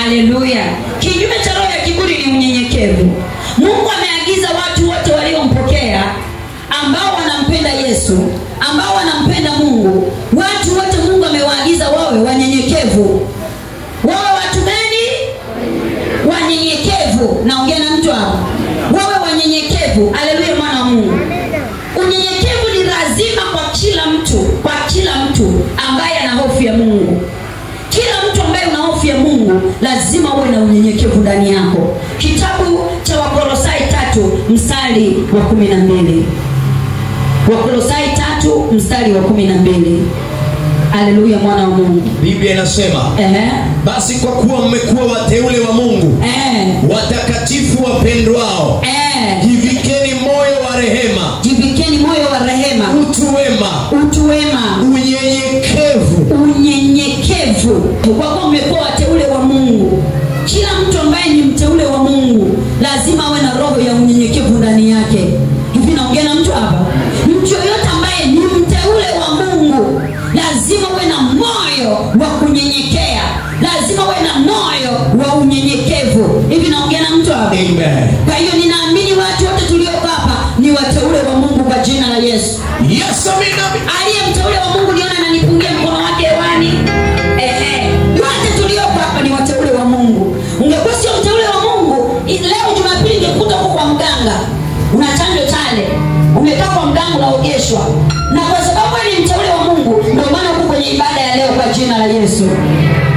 Haleluya. Kinyume cha roho ya kiburi ni unyenyekevu. Mungu ameagiza watu wote waliompokea, ambao wanampenda Yesu, ambao wanampenda Mungu, watu wote Mungu amewaagiza wawe wanyenyekevu. Wawe watu gani? Wanyenyekevu. Naongea na mtu hapa. Wawe wanyenyekevu. Haleluya, mwana wa Mungu. Unyenyekevu ni lazima kwa kila mtu ambaye ana hofu ya Mungu. Kila mtu ambaye una hofu ya Mungu lazima uwe na unyenyekevu ndani yako. Kitabu cha Wakolosai 3 mstari wa 12. Wakolosai 3 mstari wa 12. Haleluya, mwana wa Mungu. Biblia inasema, basi kwa kuwa mmekuwa wateule wa Mungu, watakatifu wapendwao, jivikeni moyo wa rehema. Jivikeni moyo wa rehema. Utu wema. Unyenyekevu. Kwa kuwa mmekuwa wateule wa Mungu. Kila mtu ambaye ni mteule wa Mungu lazima awe na roho ya unyenyekevu ndani yake. Hivi naongea na mtu hapa? Mtu yoyote ambaye ni mteule wa Mungu lazima uwe na moyo wa kunyenyekea. Lazima uwe na moyo wa unyenyekevu. Hivi naongea na mtu hapa? Amen. Kwa hiyo ninaamini watu wote tulioko hapa ni wateule wa Mungu kwa jina la Yesu. Yes, amina. Aliye mteule wa Mungu niona ananipungia mkono wake hewani. Wote tulioko hapa ni wateule wa Mungu. Ungekuwa sio mteule wa Mungu, leo Jumapili ungekuta kwa mganga. Una chanjo tale. Umekaa kwa mganga unaogeshwa. Na kwa sababu ni mteule wa Mungu, ndio maana uko kwenye ibada ya leo kwa jina la Yesu.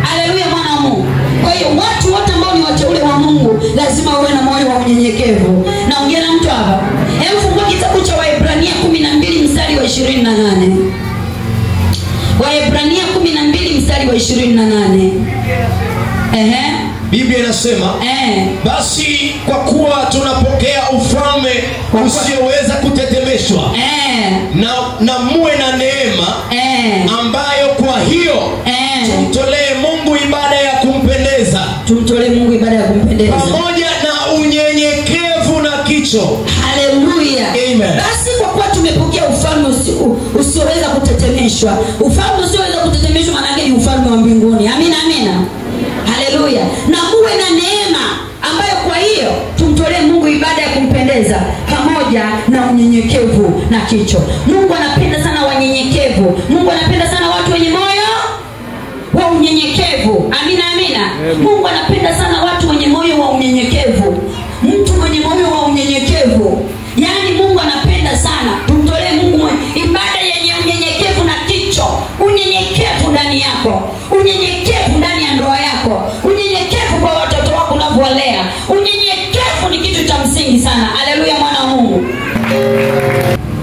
Haleluya, mwana wa Mungu. Kwa hiyo watu wote ambao ni wateule wa Mungu lazima wawe na moyo wa unyenyekevu. Naongea na mtu hapa. Hebu fungua kitabu cha Waebrania 12 mstari wa 28. Waebrania 12 mstari wa 28. Biblia inasema, basi kwa kuwa tunapokea ufalme usioweza kutetemeshwa, na muwe na neema, ambayo kwa hiyo tumtolee Mungu ibada ya kumpendeza. Tumtolee Mungu ibada ya kumpendeza pamoja na unyenyekevu na kicho. Haleluya. Amen. Basi kwa kuwa tumepokea ufalme usioweza kutetemeshwa. Ufalme usioweza kutetemeshwa maana yake ni ufalme wa mbinguni. Amina, amina. Haleluya. Na muwe na neema ambayo kwa hiyo tumtolee Mungu ibada ya kumpendeza pamoja na unyenyekevu na kicho. Mungu anapenda sana wanyenyekevu. Mungu anapenda sana watu wenye moyo wa unyenyekevu. Amina, amina. Mungu anapenda sana watu wenye moyo wa unyenyekevu. Mtu mwenye moyo wa unyenyekevu, yaani Mungu anapenda sana tumtolee Mungu ibada yenye unyenyekevu na kicho. Unyenyekevu ndani yako, unyenyekevu ndani ya ndoa yako, unyenyekevu kwa watoto wako unavyowalea. Unyenyekevu ni kitu cha msingi sana. Haleluya, mwana wa Mungu.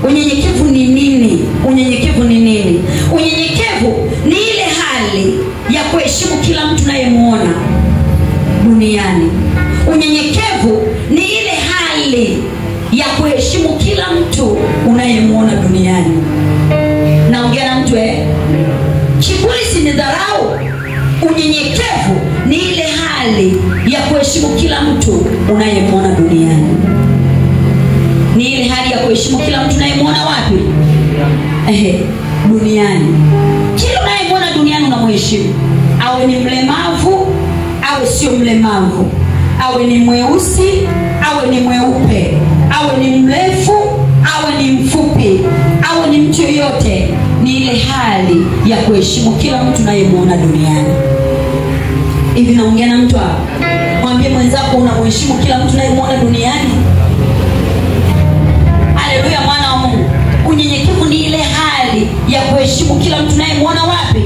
Unyenyekevu ni nini? Unyenyekevu ni nini? Unyenyekevu ni ile hali ya kuheshimu kila mtu unayemuona duniani. Unyenyekevu ni ile hali ya kuheshimu kila mtu unayemuona duniani. Naongea na mtu kiburi si ni dharau. Unyenyekevu ni ile hali ya kuheshimu kila mtu unayemuona duniani. Ni ile hali ya kuheshimu kila mtu unayemuona wapi? Duniani. Kila unayemuona duniani unamheshimu. Awe ni mlemavu, awe sio mlemavu. Awe ni mweusi, awe ni mweupe, awe ni mrefu, awe ni mfupi, awe ni mtu yoyote, ni ile hali ya kuheshimu kila mtu unayemuona duniani. Hivi naongea na mtu hapa? Mwambie mwenzako unamheshimu kila mtu unayemuona duniani. Haleluya, mwana wa Mungu. Unyenyekevu ni ile hali ya kuheshimu kila mtu unayemuona wapi?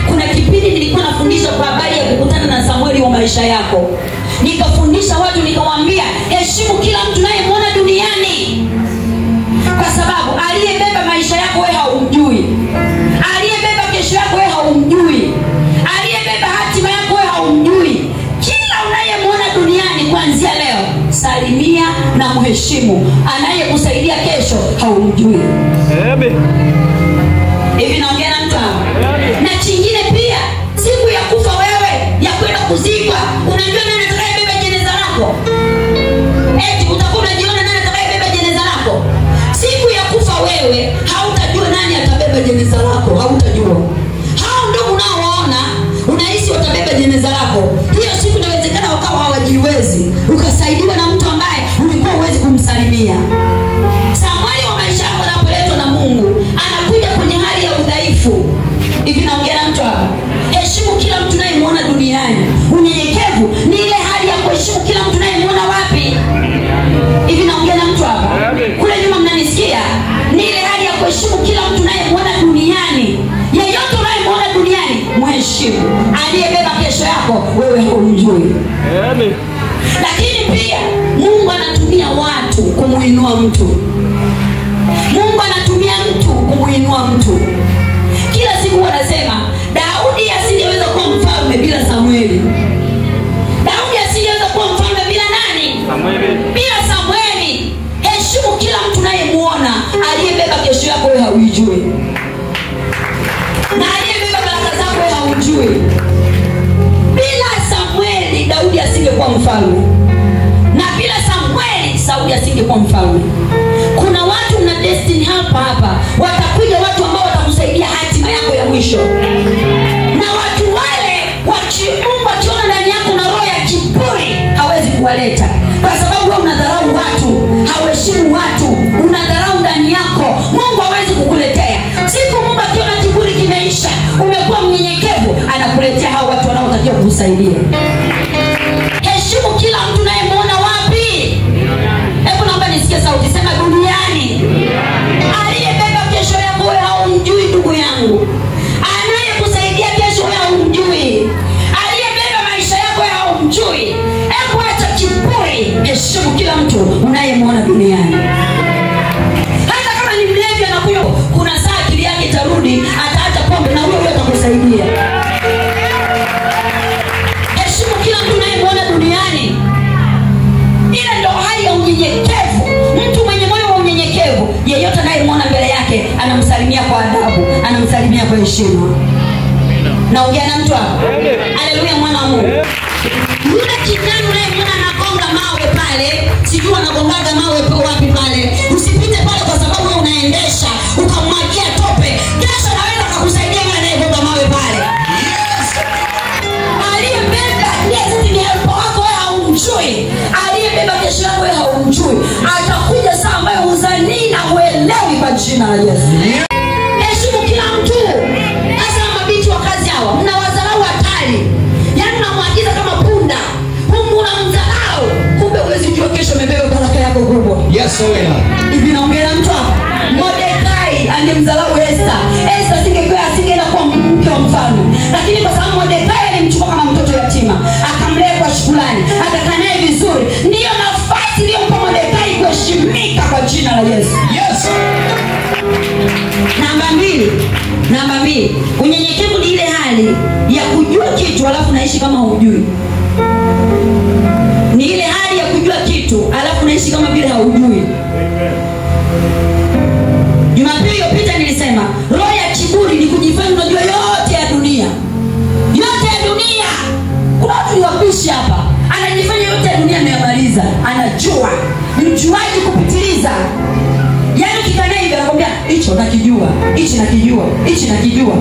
Kuna kipindi nilikuwa nafundisha kwa habari ya kukutana na Samueli wa maisha yako. Nikafundisha watu nikawaambia heshimu kila mtu unayemuona duniani. Kwa sababu aliyebeba maisha yako wewe haumjui. Aliyebeba kesho yako wewe haumjui. Aliyebeba hatima yako wewe haumjui. Kila unayemuona duniani kuanzia leo salimia na mheshimu. Anayekusaidia kesho haumjui. Amen. Hivi naongea na mtu hapa? Na kingine pia, siku ya kufa wewe, ya kwenda kuzikwa, unajua nani atakayebeba jeneza lako? Utakuwa unajiona nani atakayebeba jeneza lako? Siku ya kufa wewe, hautajua nani atabeba jeneza lako, hautajua. Hao ndio unaowaona, unahisi watabeba jeneza lako. Hiyo uwezi, ukasaidiwa na mtu ambaye ulikuwa uwezi kumsalimia. Samueli wa maisha yako anapoletwa na Mungu, anakuja kwenye hali ya udhaifu. Hivi naongea na mtu hapa. Heshimu kila mtu unayemwona duniani. Unyenyekevu ni ile hali ya kuheshimu kila mtu unayemwona wapi? Hivi naongea na mtu hapa. Kule nyuma mnanisikia? Ni ile hali ya kuheshimu kila mtu unayemwona duniani. Yeyote unayemwona duniani, mheshimu. Aliyebeba kesho yako wewe humjui. Amen. Lakini pia Mungu anatumia watu kumuinua mtu. Mungu anatumia mtu kumuinua mtu. Kila siku wanasema Daudi asingeweza kuwa mfalme bila Samueli. Daudi asingeweza kuwa mfalme bila nani? Samueli. Bila Samueli. Heshimu kila mtu unayemuona. Aliyebeba kesho yako wewe haujui. Na aliyebeba baraka zako wewe haujui. Bila Samueli Daudi asingekuwa mfalme. Na bila Samueli Sauli asingekuwa mfalme. Kuna watu na destiny hapa. Watakuja watu ambao watakusaidia hatima yako ya mwisho. Na watu wale Mungu akiona ndani yako na roho ya kiburi hawezi kuwaleta. Kwa sababu wewe unadharau watu, hauheshimu watu, unadharau ndani yako. Mungu hawezi kukuletea. Siku Mungu akiona kiburi kimeisha, umekuwa mnyenyekevu, anakuletea hao watu wanaotakiwa kukusaidia. Heshimu kila mtu unayemwona wapi? Hebu naomba nisikie sauti, sema duniani. Aliyebeba kesho yako wewe haumjui ndugu yangu. Anayekusaidia kesho wewe haumjui. Aliyebeba maisha yako wewe haumjui. Hebu acha kiburi, heshimu kila mtu unayemwona duniani. Hata kama ni mlevi anakunywa, kuna saa akili yake itarudi, ataacha pombe na wewe atakusaidia. Heshimu kila mtu unayemwona duniani. Ile ndio hali ya unyenyekevu. Mtu mwenye moyo wa unyenyekevu, yeyote anayemwona mbele yake anamsalimia kwa adabu, anamsalimia kwa heshima. Naongea na mtu hapa. Haleluya, mwana wa Mungu. Yule kijana unayemwona anagonga mawe pale, sijui anagongaga mawe wapi pale, usipite pale kwa sababu wewe unaendesha ukamwagia tope. Kesho anaweza kukusaidia yule anayegonga mawe pale. Aliyebeba destiny yako wewe haumjui. Aliyebeba kesho yako wewe haumjui. Atakuja saa ambayo uzanii na uelewi kwa jina la Yesu. Heshimu kila mtu. Hasa mabinti wa kazi hawa, mnawadharau hatari. Yaani unamwagiza kama punda. Mungu unamdharau. Kumbe huwezi kujua kesho umebeba baraka yako kubwa. Yes, wewe. Hivi naongea mtu hapa. Mordekai angemdharau Esther. Esther asingeenda kuwa mke wa mfalme. Lakini kwa sababu Mordekai alimchukua kama mtoto yatima, akamlea kwa shukrani, akakaa naye vizuri, ndiyo nafasi iliyompa Mordekai kuheshimika kwa jina la Yesu. Yes. Namba mbili, unyenyekevu ni ile hali ya kujua kitu alafu naishi kama hujui. Ni ile hali ya kujua kitu alafu naishi kama vile haujui. Jumapili iliyopita nilisema roho ya kiburi ni kujifanya unajua yote ya dunia. Yote ya dunia. Kuna watu ni wapishi hapa. Anajifanya yote ya dunia ameyamaliza. Anajua. Ni mjuaji kupitiliza. Yaani ukikana hivi anakuambia hicho nakijua, hichi nakijua, hichi nakijua.